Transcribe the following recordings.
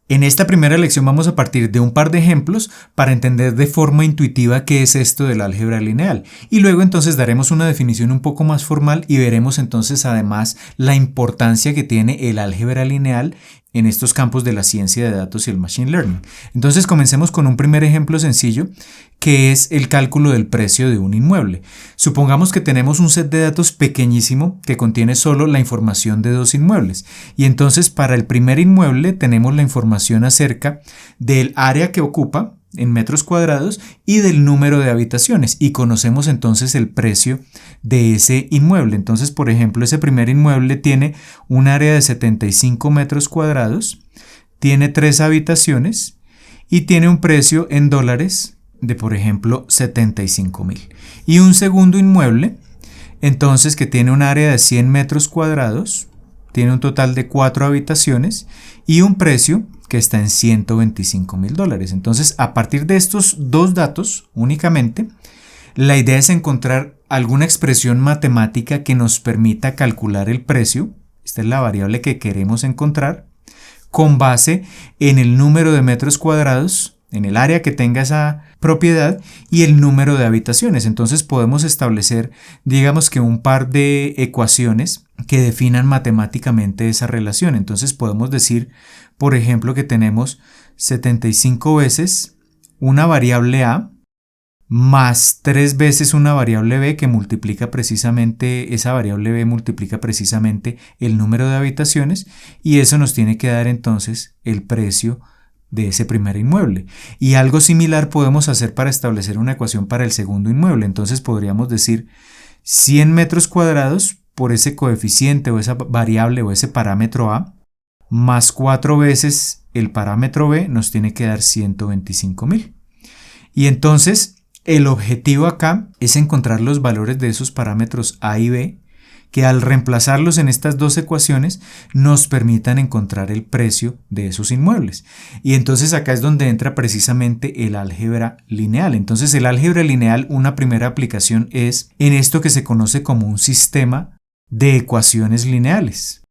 En esta primera lección vamos a partir de un par de ejemplos para entender de forma intuitiva qué es esto del álgebra lineal y luego entonces daremos una definición un poco más formal y veremos entonces además la importancia que tiene el álgebra lineal en estos campos de la ciencia de datos y el machine learning. Entonces comencemos con un primer ejemplo sencillo que es el cálculo del precio de un inmueble. Supongamos que tenemos un set de datos pequeñísimo que contiene solo la información de dos inmuebles y entonces para el primer inmueble tenemos la información acerca del área que ocupa en metros cuadrados y del número de habitaciones y conocemos entonces el precio de ese inmueble. Entonces, por ejemplo, ese primer inmueble tiene un área de 75 metros cuadrados, tiene 3 habitaciones y tiene un precio en dólares de, por ejemplo, 75,000. Y un segundo inmueble, entonces, que tiene un área de 100 metros cuadrados, tiene un total de 4 habitaciones y un precio que está en $125,000. Entonces, a partir de estos dos datos únicamente, la idea es encontrar alguna expresión matemática que nos permita calcular el precio. Esta es la variable que queremos encontrar con base en el número de metros cuadrados, en el área que tenga esa propiedad y el número de habitaciones. Entonces podemos establecer, digamos que un par de ecuaciones que definan matemáticamente esa relación. Entonces podemos decir, por ejemplo, que tenemos 75 veces una variable A más 3 veces una variable B que multiplica precisamente, esa variable B multiplica precisamente el número de habitaciones y eso nos tiene que dar entonces el precio de ese primer inmueble. Y algo similar podemos hacer para establecer una ecuación para el segundo inmueble. Entonces podríamos decir 100 metros cuadrados por ese coeficiente o esa variable o ese parámetro A más 4 veces el parámetro B nos tiene que dar 125,000. Y entonces el objetivo acá es encontrar los valores de esos parámetros A y B que al reemplazarlos en estas dos ecuaciones nos permitan encontrar el precio de esos inmuebles. Y entonces acá es donde entra precisamente el álgebra lineal. Entonces el álgebra lineal, una primera aplicación es en esto que se conoce como un sistema de ecuaciones lineales.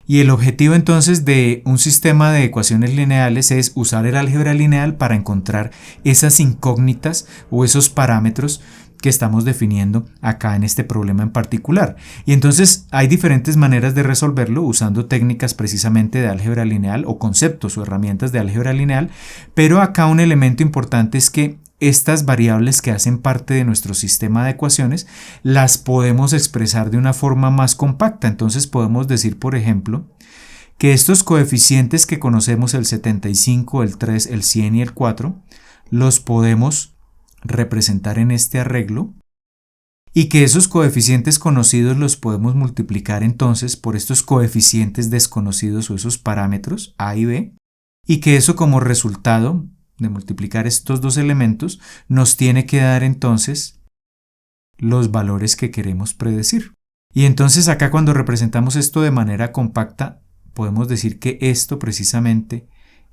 Y el objetivo entonces de un sistema de ecuaciones lineales es usar el álgebra lineal para encontrar esas incógnitas o esos parámetros que estamos definiendo acá en este problema en particular. Y entonces hay diferentes maneras de resolverlo usando técnicas precisamente de álgebra lineal o conceptos o herramientas de álgebra lineal, pero acá un elemento importante es que estas variables que hacen parte de nuestro sistema de ecuaciones las podemos expresar de una forma más compacta. Entonces podemos decir, por ejemplo, que estos coeficientes que conocemos, el 75, el 3, el 100 y el 4, los podemos representar en este arreglo y que esos coeficientes conocidos los podemos multiplicar entonces por estos coeficientes desconocidos o esos parámetros A y B y que eso como resultado de multiplicar estos dos elementos nos tiene que dar entonces los valores que queremos predecir. Y entonces acá cuando representamos esto de manera compacta podemos decir que esto precisamente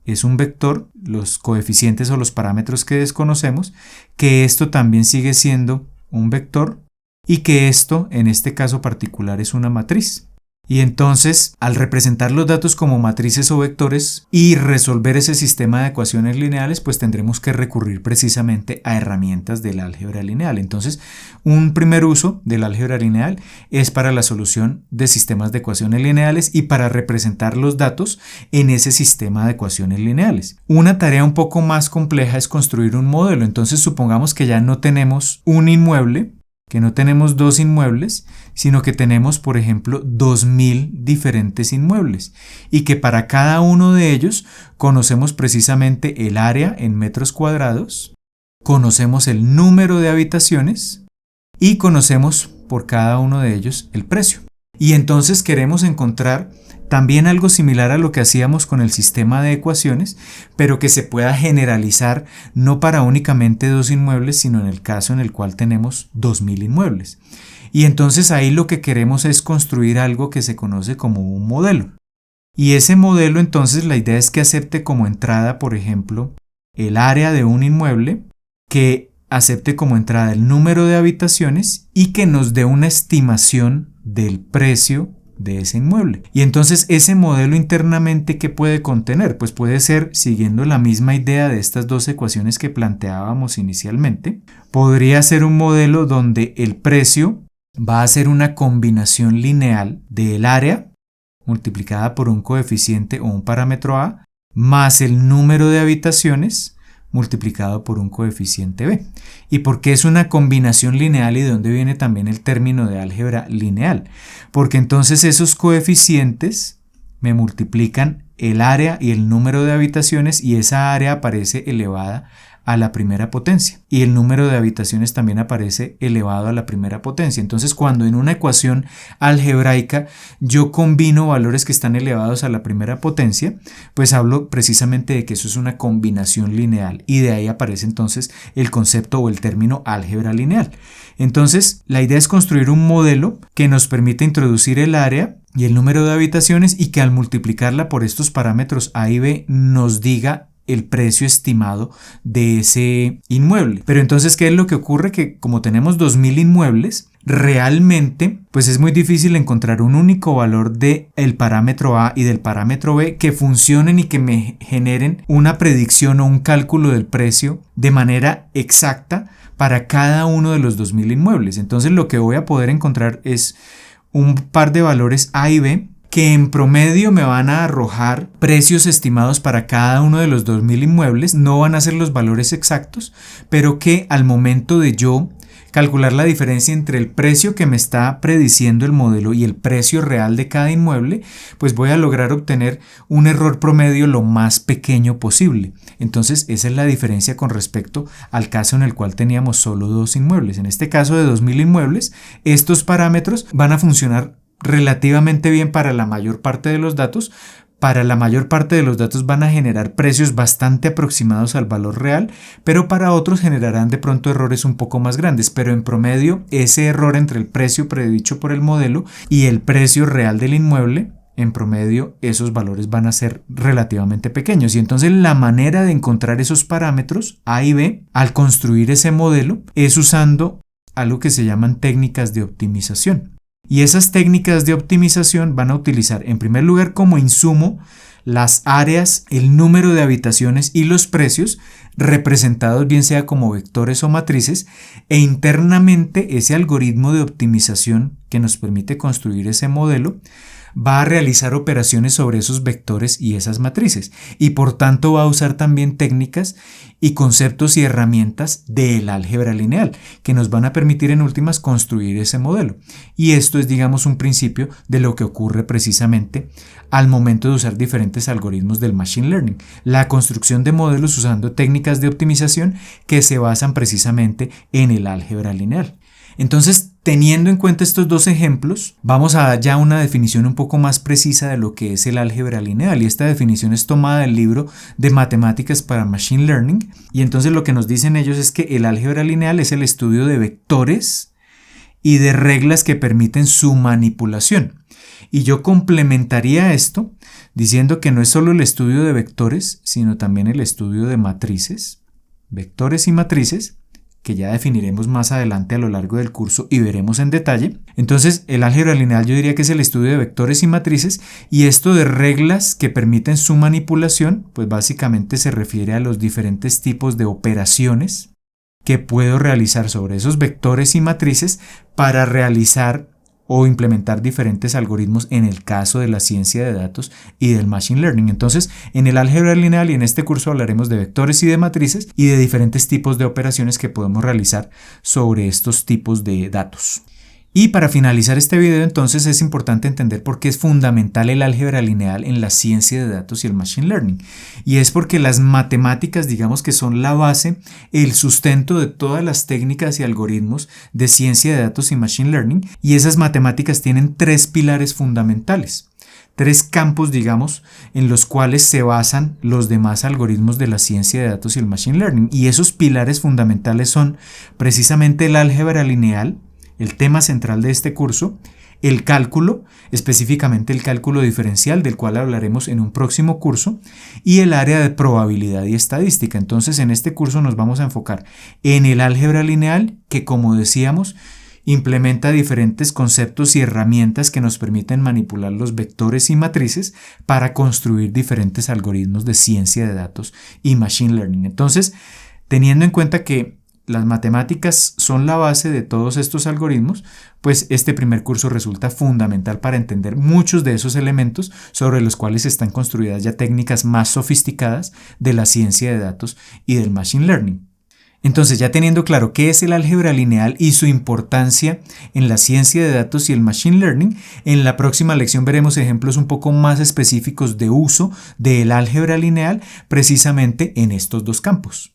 es un vector, los coeficientes o los parámetros que desconocemos, que esto también sigue siendo un vector y que esto en este caso particular es una matriz. Y entonces, al representar los datos como matrices o vectores y resolver ese sistema de ecuaciones lineales, pues tendremos que recurrir precisamente a herramientas del álgebra lineal. Entonces, un primer uso del álgebra lineal es para la solución de sistemas de ecuaciones lineales y para representar los datos en ese sistema de ecuaciones lineales. Una tarea un poco más compleja es construir un modelo. Entonces, supongamos que ya no tenemos un inmueble, que no tenemos dos inmuebles, sino que tenemos, por ejemplo, 2000 diferentes inmuebles y que para cada uno de ellos conocemos precisamente el área en metros cuadrados, conocemos el número de habitaciones y conocemos por cada uno de ellos el precio. Y entonces queremos encontrar también algo similar a lo que hacíamos con el sistema de ecuaciones, pero que se pueda generalizar no para únicamente dos inmuebles, sino en el caso en el cual tenemos 2000 inmuebles. Y entonces ahí lo que queremos es construir algo que se conoce como un modelo. Y ese modelo entonces la idea es que acepte como entrada, por ejemplo, el área de un inmueble, que acepte como entrada el número de habitaciones y que nos dé una estimación del precio de ese inmueble. Y entonces ese modelo internamente, ¿qué puede contener? Pues puede ser, siguiendo la misma idea de estas dos ecuaciones que planteábamos inicialmente, podría ser un modelo donde el precio va a ser una combinación lineal del área multiplicada por un coeficiente o un parámetro A más el número de habitaciones multiplicado por un coeficiente B. ¿Y por qué es una combinación lineal y de dónde viene también el término de álgebra lineal? Porque entonces esos coeficientes me multiplican el área y el número de habitaciones y esa área aparece elevada a la primera potencia y el número de habitaciones también aparece elevado a la primera potencia. Entonces, cuando en una ecuación algebraica yo combino valores que están elevados a la primera potencia, pues hablo precisamente de que eso es una combinación lineal y de ahí aparece entonces el concepto o el término álgebra lineal. Entonces, la idea es construir un modelo que nos permita introducir el área y el número de habitaciones y que al multiplicarla por estos parámetros A y B nos diga el precio estimado de ese inmueble. Pero entonces, ¿qué es lo que ocurre? Que como tenemos 2000 inmuebles, realmente pues es muy difícil encontrar un único valor del parámetro A y del parámetro B que funcionen y que me generen una predicción o un cálculo del precio de manera exacta para cada uno de los 2000 inmuebles. Entonces lo que voy a poder encontrar es un par de valores A y B que en promedio me van a arrojar precios estimados para cada uno de los 2000 inmuebles. No van a ser los valores exactos, pero que al momento de yo calcular la diferencia entre el precio que me está prediciendo el modelo y el precio real de cada inmueble, pues voy a lograr obtener un error promedio lo más pequeño posible. Entonces esa es la diferencia con respecto al caso en el cual teníamos solo 2 inmuebles. En este caso de 2000 inmuebles, estos parámetros van a funcionar relativamente bien para la mayor parte de los datos. Para la mayor parte de los datos van a generar precios bastante aproximados al valor real, pero para otros generarán de pronto errores un poco más grandes, pero en promedio ese error entre el precio predicho por el modelo y el precio real del inmueble, en promedio esos valores van a ser relativamente pequeños. Y entonces la manera de encontrar esos parámetros A y B al construir ese modelo es usando algo que se llaman técnicas de optimización. Y esas técnicas de optimización van a utilizar en primer lugar como insumo las áreas, el número de habitaciones y los precios representados bien sea como vectores o matrices, e internamente ese algoritmo de optimización que nos permite construir ese modelo va a realizar operaciones sobre esos vectores y esas matrices y por tanto va a usar también técnicas y conceptos y herramientas del álgebra lineal que nos van a permitir en últimas construir ese modelo. Y esto es, digamos, un principio de lo que ocurre precisamente al momento de usar diferentes algoritmos del machine learning, la construcción de modelos usando técnicas de optimización que se basan precisamente en el álgebra lineal. Entonces, teniendo en cuenta estos dos ejemplos, vamos a ya una definición un poco más precisa de lo que es el álgebra lineal, y esta definición es tomada del libro de Matemáticas para Machine Learning, y entonces lo que nos dicen ellos es que el álgebra lineal es el estudio de vectores y de reglas que permiten su manipulación. Y yo complementaría esto diciendo que no es solo el estudio de vectores, sino también el estudio de matrices, vectores y matrices, que ya definiremos más adelante a lo largo del curso y veremos en detalle. Entonces, el álgebra lineal yo diría que es el estudio de vectores y matrices, y esto de reglas que permiten su manipulación, pues básicamente se refiere a los diferentes tipos de operaciones que puedo realizar sobre esos vectores y matrices para realizar o implementar diferentes algoritmos en el caso de la ciencia de datos y del machine learning. Entonces, en el álgebra lineal y en este curso hablaremos de vectores y de matrices y de diferentes tipos de operaciones que podemos realizar sobre estos tipos de datos. Y para finalizar este video, entonces, es importante entender por qué es fundamental el álgebra lineal en la ciencia de datos y el machine learning. Y es porque las matemáticas, digamos que son la base, el sustento de todas las técnicas y algoritmos de ciencia de datos y machine learning, y esas matemáticas tienen 3 pilares fundamentales. 3 campos, digamos, en los cuales se basan los demás algoritmos de la ciencia de datos y el machine learning. Y esos pilares fundamentales son precisamente el álgebra lineal, el tema central de este curso, el cálculo, específicamente el cálculo diferencial, del cual hablaremos en un próximo curso, y el área de probabilidad y estadística. Entonces, en este curso nos vamos a enfocar en el álgebra lineal, que como decíamos, implementa diferentes conceptos y herramientas que nos permiten manipular los vectores y matrices para construir diferentes algoritmos de ciencia de datos y machine learning. Entonces, teniendo en cuenta que las matemáticas son la base de todos estos algoritmos, pues este primer curso resulta fundamental para entender muchos de esos elementos sobre los cuales están construidas ya técnicas más sofisticadas de la ciencia de datos y del machine learning. Entonces, ya teniendo claro qué es el álgebra lineal y su importancia en la ciencia de datos y el machine learning, en la próxima lección veremos ejemplos un poco más específicos de uso del álgebra lineal precisamente en estos dos campos.